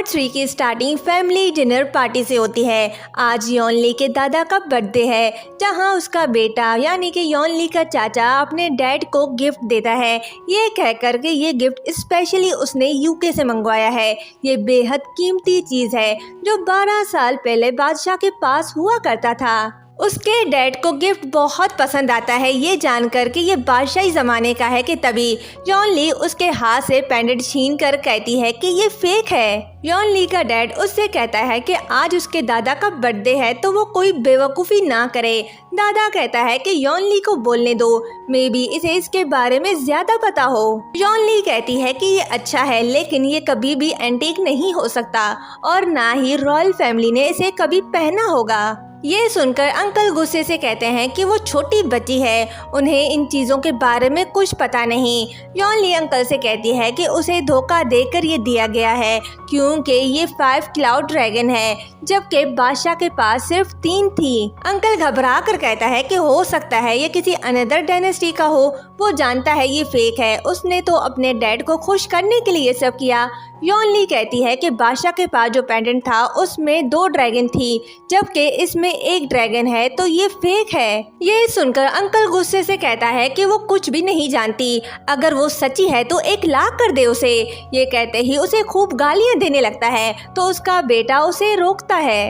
Part 3 की starting family dinner party से होती है। आज यॉनली के दादा का बर्थडे है, जहां उसका बेटा यानी कि यॉनली का चाचा अपने डैड को गिफ्ट देता है। ये कहकर के ये गिफ्ट स्पेशली उसने यूके से मंगवाया है। ये बेहद कीमती चीज़ है जो 12 साल पहले बादशाह के पास हुआ करता था। उसके डैड को गिफ्ट बहुत पसंद आता है। ये जानकर कि ये बादशाही ज़माने का है कि तभी यॉनली उसके हाथ से पेंडेंट छीन कर कहती है कि ये फेक है। यॉनली का डैड उससे कहता है कि आज उसके दादा का बर्थडे है तो वो कोई बेवकूफ़ी ना करे। दादा कहता है कि यॉनली को बोलने दो, मे बी इसे इसके बारे में ज़्यादा पता हो। यॉनली कहती है कि ये अच्छा है, लेकिन ये कभी भी एंटीक नहीं हो सकता और ना ही रॉयल फैमिली ने इसे कभी पहना होगा। ये सुनकर अंकल गुस्से से कहते हैं कि वो छोटी बच्ची है, उन्हें इन चीज़ों के बारे में कुछ पता नहीं। यॉनली अंकल से कहती है कि उसे धोखा देकर ये दिया गया है क्योंकि ये 5 क्लाउड ड्रैगन है, जबकि बादशाह के पास सिर्फ 3 थी। अंकल घबरा कर कहता है कि हो सकता है ये किसी अनदर डायनेस्टी का हो। वो जानता है ये फेक है, उसने तो अपने डैड को खुश करने के लिए सब किया। यॉनली कहती है कि बादशाह के पास जो पेंडेंट था उसमें 2 ड्रैगन थी, जबकि इसमें 1 ड्रैगन है, तो ये फेक है। ये सुनकर अंकल गुस्से से कहता है कि वो कुछ भी नहीं जानती, अगर वो सच्ची है तो 1 लाख कर दे उसे। ये कहते ही उसे खूब गालियां देने लगता है तो उसका बेटा उसे रोकता है।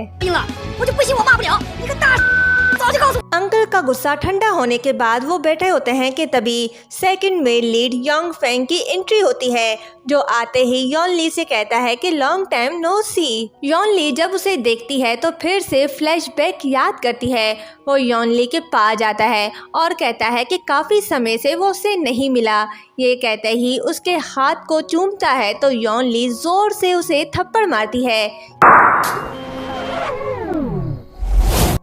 अंकल का गुस्सा ठंडा होने के बाद वो बैठे होते हैं कि तभी second male lead Yong Feng की एंट्री होती है, जो आते ही यॉनली से कहता है कि लॉन्ग टाइम नो सी। यॉनली जब उसे देखती है तो फिर से फ्लैशबैक याद करती है। वो यॉनली के पास जाता है और कहता है कि काफ़ी समय से वो उससे नहीं मिला। ये कहते ही उसके हाथ को चूमता है तो यॉनली जोर से उसे थप्पड़ मारती है।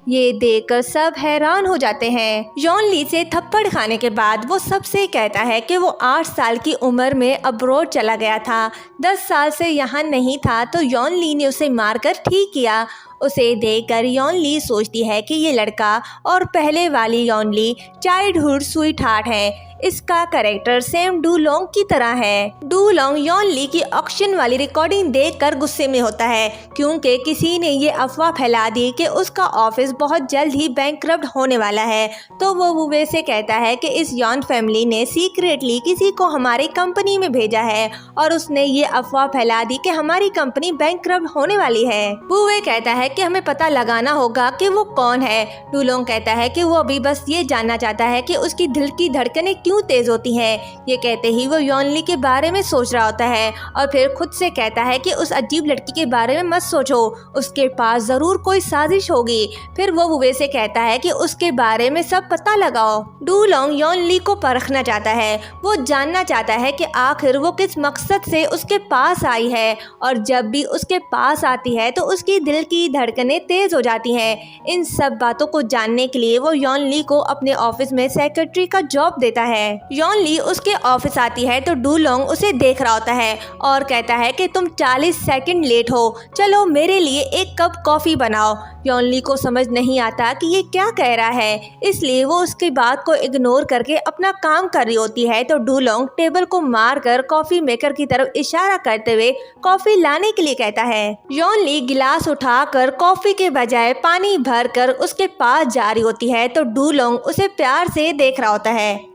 ये देखकर सब हैरान हो जाते हैं। यॉनली से थप्पड़ खाने के बाद वो सबसे कहता है कि वो 8 साल की उम्र में अब्रॉड चला गया था, 10 साल से यहाँ नहीं था, तो यॉनली ने उसे मारकर ठीक किया। उसे देखकर यॉनली सोचती है कि ये लड़का और पहले वाली यॉनली चाइल्डहुड स्वीट हार्ट है। इसका कैरेक्टर सेम डू लोंग की तरह है। डू लोंग यॉनली की ऑक्शन वाली रिकॉर्डिंग देखकर गुस्से में होता है क्योंकि किसी ने ये अफवाह फैला दी कि उसका ऑफिस बहुत जल्द ही बैंकक्रप्ट होने वाला है। तो वो वुवे से कहता है कि इस यॉन फैमिली ने सीक्रेटली किसी को हमारी कंपनी में भेजा है और उसने ये अफवाह फैला दी कि हमारी कंपनी बैंकक्रप्ट होने वाली है। वुवे कहता है कि हमें पता लगाना होगा कि वो कौन है। डू लोंग कहता है कि वो अभी बस ये जानना चाहता है कि उसकी दिल की धड़कनें क्यों तेज होती है। ये कहते ही वो यॉनली के बारे में सोच रहा होता है और फिर खुद से कहता है कि उस अजीब लड़की के बारे में मत सोचो, उसके पास जरूर कोई साजिश होगी। फिर वो वुवे से कहता है कि उसके बारे में सब पता लगाओ। डू लोंग यॉनली को परखना चाहता है, वो जानना चाहता है कि आखिर वो किस मकसद से उसके पास आई है और जब भी उसके पास आती है तो उसकी दिल की धड़कनें तेज हो जाती हैं। इन सब बातों को जानने के लिए वो यॉनली को अपने ऑफिस में सेक्रेटरी का जॉब देता है। यॉनली उसके ऑफिस आती है तो डू लोंग उसे देख रहा होता है और कहता है कि तुम 40 सेकंड लेट हो, चलो मेरे लिए 1 कप कॉफ़ी बनाओ। यॉनली को समझ नहीं आता कि ये क्या कह रहा है, इसलिए वो उसकी बात को इग्नोर करके अपना काम कर रही होती है। तो डू लोंग टेबल को मारकर कॉफ़ी मेकर की तरफ इशारा करते हुए कॉफ़ी लाने के लिए कहता है। यॉनली गिलास उठाकर कॉफ़ी के बजाय पानी भरकर उसके पास जा रही होती है तो डू लोंग उसे प्यार से देख रहा होता है।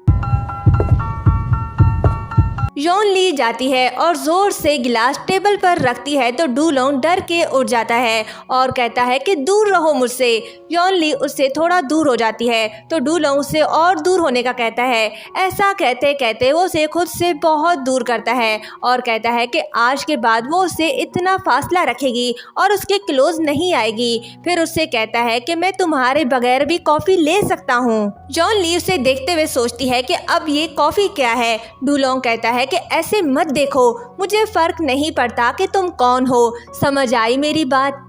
यॉनली जाती है और जोर से गिलास टेबल पर रखती है तो डू लोंग डर के उठ जाता है और कहता है कि दूर रहो मुझसे। यॉनली उससे थोड़ा दूर हो जाती है तो डू लोंग उससे और दूर होने का कहता है। ऐसा कहते कहते वो उसे खुद से बहुत दूर करता है और कहता है कि आज के बाद वो उससे इतना फासला रखेगी और उसके क्लोज नहीं आएगी। फिर उससे कहता है कि मैं तुम्हारे बगैर भी कॉफ़ी ले सकता हूँ। यॉनली उसे देखते हुए सोचती है कि अब ये कॉफ़ी क्या है। डू लोंग कहता है कि ऐसे मत देखो, मुझे फर्क नहीं पड़ता कि तुम कौन हो, समझ आई मेरी बात।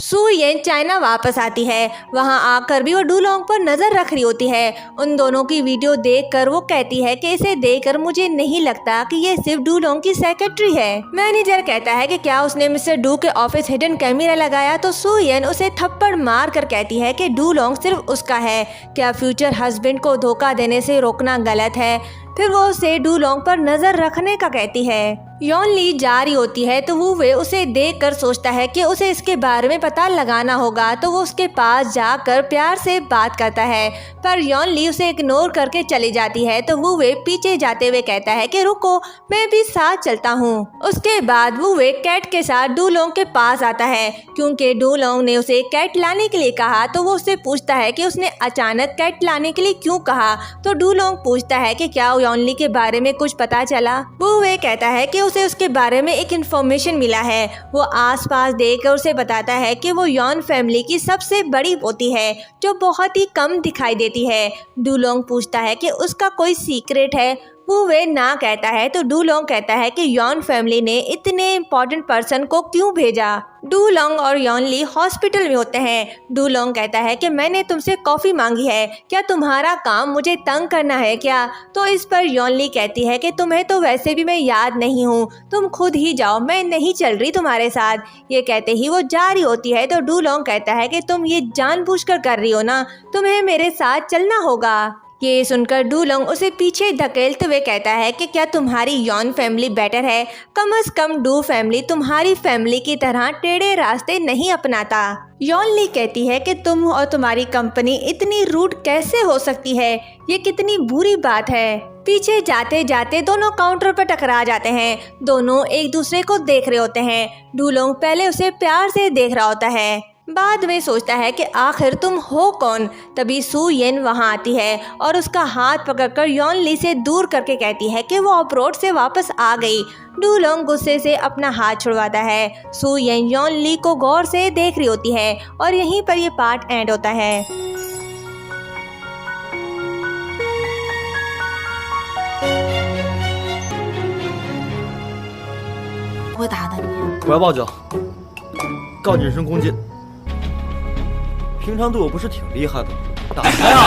सू येन चाइना वापस आती है, वहां आकर भी वो डू लोंग पर नजर रख रही होती है। उन दोनों की वीडियो देखकर वो कहती है कि इसे देखकर मुझे नहीं लगता कि ये सिर्फ डू लोंग की सेक्रेटरी है। मैनेजर कहता है कि क्या उसने मिस्टर डू के ऑफिस हिडन कैमरा लगाया तो सू येन उसे थप्पड़ मार कर कहती है कि डू लोंग सिर्फ उसका है, क्या फ्यूचर हस्बैंड को धोखा देने से रोकना गलत है। फिर वो उसे डूलोंग पर नजर रखने का कहती है। यॉन ली जा रही होती है तो वो वे उसे देखकर सोचता है कि उसे इसके बारे में पता लगाना होगा, तो वो उसके पास जाकर प्यार से बात करता है, पर यॉन ली उसे इग्नोर करके चली जाती है। तो वो वे पीछे जाते हुए कहता है कि रुको, मैं भी साथ चलता हूँ। उसके बाद वो वे कैट के साथ डूलोंग के पास आता है, क्योंकि डूलोंग ने उसे कैट लाने के लिए कहा। तो वो उससे पूछता है कि उसने अचानक कैट लाने के लिए क्यों कहा। तो डूलोंग पूछता है कि क्या यॉन ली के बारे में कुछ पता चला। वो वे कहता है कि उसे उसके बारे में एक इन्फॉर्मेशन मिला है। वो आसपास देखकर उसे बताता है कि वो यॉन फैमिली की सबसे बड़ी पोती है, जो बहुत ही कम दिखाई देती है। डूलोंग पूछता है कि उसका कोई सीक्रेट है। वो वे ना कहता है। तो डूलोंग कहता है कि यॉन फैमिली ने इतने इम्पोर्टेंट पर्सन को क्यों भेजा। डूलोंग और यॉन ली हॉस्पिटल में होते हैं। डूलोंग कहता है कि मैंने तुमसे कॉफ़ी मांगी है, क्या तुम्हारा काम मुझे तंग करना है क्या। तो इस पर यॉन ली कहती है कि तुम्हें तो वैसे भी मैं याद नहीं हूँ, तुम खुद ही जाओ, मैं नहीं चल रही तुम्हारे साथ। ये कहते ही वो जा रही होती है। तो डूलोंग कहता है कि तुम ये जानबूझकर कर रही हो ना, तुम्हें मेरे साथ चलना होगा। ये सुनकर डूलोंग उसे पीछे धकेलते हुए कहता है कि क्या तुम्हारी यॉन फैमिली बेटर है। कम से कम डू फैमिली तुम्हारी फैमिली की तरह टेढ़े रास्ते नहीं अपनाता। यॉन ली कहती है कि तुम और तुम्हारी कंपनी इतनी रूड कैसे हो सकती है, ये कितनी बुरी बात है। पीछे जाते जाते दोनों काउंटर पर टकरा जाते हैं। दोनों एक दूसरे को देख रहे होते हैं। डूलोंग पहले उसे प्यार से देख रहा होता है, बाद में सोचता है कि आखिर तुम हो कौन। तभी सू येन वहां आती है और उसका हाथ पकड़कर यॉन ली से दूर करके कहती है कि वो अब्रोड से वापस आ गई। डूलोंग गुस्से से अपना हाथ छुड़वाता है। सू येन यॉन ली को गौर से देख रही होती है और यहीं पर ये पार्ट एंड होता है। 不会打的你。我要报警，告你人身攻击。平常对我不是挺厉害的，打开啊！